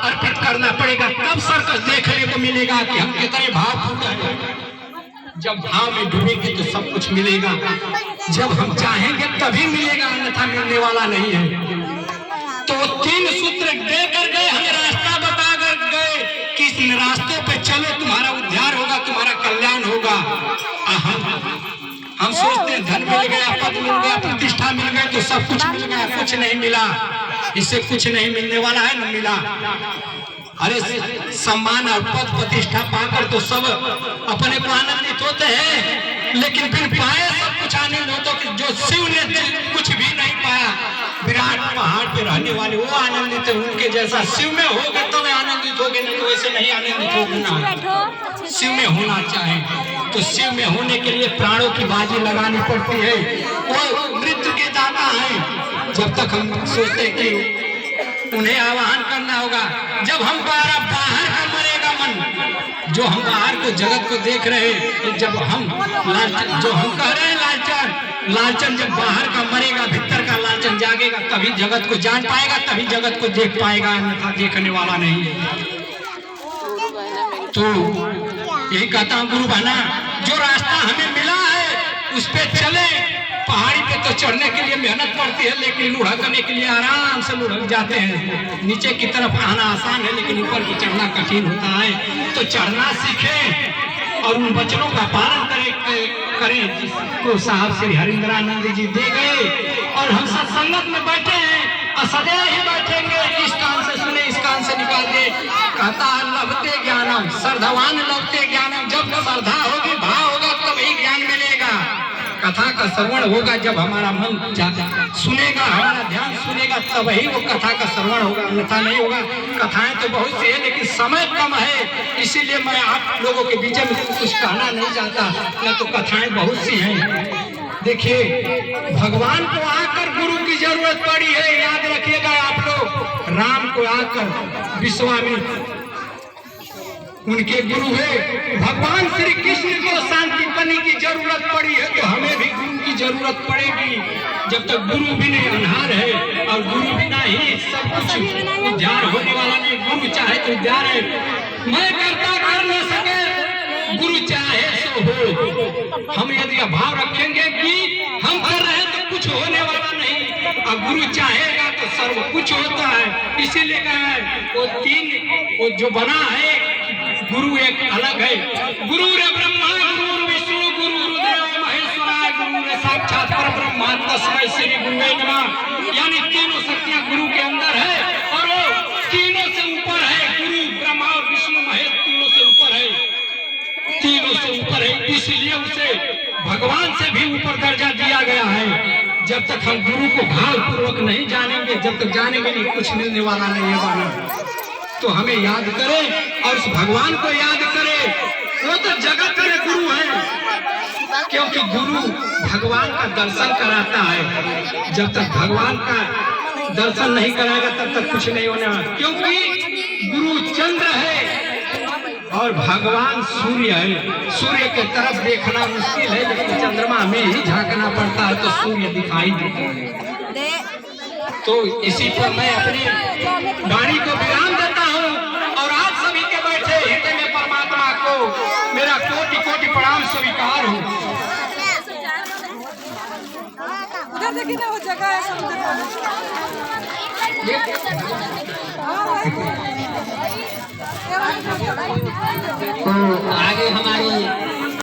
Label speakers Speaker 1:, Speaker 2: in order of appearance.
Speaker 1: अर्पित करना पड़ेगा, तब सर्कस देखने को मिलेगा कि हम कितने भावपूर्ण हैं। जब भाव में डूबेंगे तो सब कुछ मिलेगा, जब हम चाहेंगे तभी मिलेगा, अन्यथा मिलने वाला नहीं है। तो 3 सूत्र देकर गए, हमें रास्ता बता कर गए कि इस रास्तों पे चलो, तुम्हारा उद्धार होगा, तुम्हारा कल्याण होगा। हम सोचते हैं धन मिल गया, पद मिल गया, प्रतिष्ठा मिल गई तो सब कुछ मिल गया, कुछ नहीं मिला। इससे कुछ नहीं मिलने वाला है, न मिला। अरे सम्मान और पद प्रतिष्ठा पाकर तो सब अपने को आनंदित होते हैं, लेकिन फिर पाए सब कुछ आनंद हो तो जो शिव ने कुछ भी नहीं पाया, विराट पहाड़ पे रहने वाले वो आनंदित है। उनके जैसा शिव में होगे तो वे आनंदित होगे, नहीं तो वैसे नहीं आनंदित होगे ना। शिव में होना चाहे तो शिव में होने के लिए प्राणों की बाजी लगानी पड़ती है। वो मृत्यु के दाता है। जब तक हम सोचते कि उन्हें आवाहन करना होगा, जब हम बाहर का मरेगा मन, जो हम बाहर को जगत को देख रहे हैं, जब हम जो हम कह रहे हैं लालचन जब बाहर का मरेगा, भीतर का लालचन जागेगा, तभी जगत को जान पाएगा, तभी जगत को देख पाएगा, अन्यथा देखने वाला नहीं है। तो यही कहता हूँ गुरु बहना, जो रास्ता हमें मिला है उस पे चले। पहाड़ी पे तो चढ़ने के लिए मेहनत पड़ती है, लेकिन लुढ़कने के लिए आराम से लुढ़क जाते हैं। नीचे की तरफ आना आसान है, लेकिन ऊपर की चढ़ना कठिन होता है। तो चढ़ना सीखें और उन वचनों का पालन करें जिसको साहब श्री हरिंद्रानंद जी दे गए। और हम सत्संगत में बैठे हैं और सदैव ही बैठेंगे, इस कान से सुने इस कान से निकाल दे। कहता है लभते ज्ञानम श्रद्धावान लभते ज्ञानम, जब श्रद्धा होगी भाव होगा तब ही ज्ञान मिलेगा। कथा का श्रवण होगा, जब हमारा मन सुनेगा, हमारा ध्यान सुनेगा, तब ही वो कथा का श्रवण होगा, अन्यथा नहीं होगा। कथाएं तो बहुत सी है, लेकिन समय कम है, इसीलिए मैं आप लोगों के बीच में कुछ कहना नहीं चाहता, न तो कथाएं बहुत सी हैं। देखिए, भगवान को आकर गुरु की जरूरत पड़ी है, याद रखिएगा आप लोग। राम को आकर विश्वामित्र उनके गुरु है, भगवान श्री कृष्ण को शांति पाने की जरूरत पड़ी है, तो हमें भी गुरु की जरूरत पड़ेगी। जब तक गुरु भी नहीं अनहार है, और गुरु बिना ही सब कुछ उद्धार होने वाला नहीं। गुरु चाहे तो उद्धार है, मैं करता कर न सके, गुरु चाहे सो हो। हम यदि अभाव रखेंगे कि हम कर रहे हैं तो कुछ होने वाला नहीं, और गुरु चाहेगा तो सर्व कुछ होता है। इसीलिए कहा है वो जो बना है गुरु एक अलग है। गुरु रे ब्रह्मा गुरु विष्णु गुरु गुरुदेव महेश्वराय, गुरु रे साक्षात परब्रह्म तस्मै श्री गुरुवे नमः। यानी तीनों शक्तियां गुरु के अंदर है, और वो तीनों से ऊपर है। गुरु ब्रह्मा और विष्णु महेश तीनों से ऊपर है, तीनों से ऊपर है। इसलिए उसे भगवान से भी ऊपर दर्जा दिया गया है। जब तक हम गुरु को भाव पूर्वक नहीं जानेंगे, जब तक जानेंगे नहीं, कुछ मिलने वाला नहीं है वाला। तो हमें याद करें और उस भगवान को याद करें, वो तो जगत में गुरु है, क्योंकि गुरु भगवान का दर्शन कराता है। जब तक भगवान का दर्शन नहीं कराएगा तब तक कुछ नहीं होने वाला, क्योंकि गुरु चंद्र है और भगवान सूर्य है। सूर्य के तरफ देखना मुश्किल है, लेकिन चंद्रमा में ही झांकना पड़ता है तो सूर्य दिखाई देता है। तो इसी पर मैं अपनी वाणी को विराम देता हूँ, और आप सभी के बैठे हृदय में परमात्मा को मेरा कोटि कोटि प्रणाम स्वीकार हो।
Speaker 2: उधर देखिए ना, वो जगह है समुद्र
Speaker 1: तो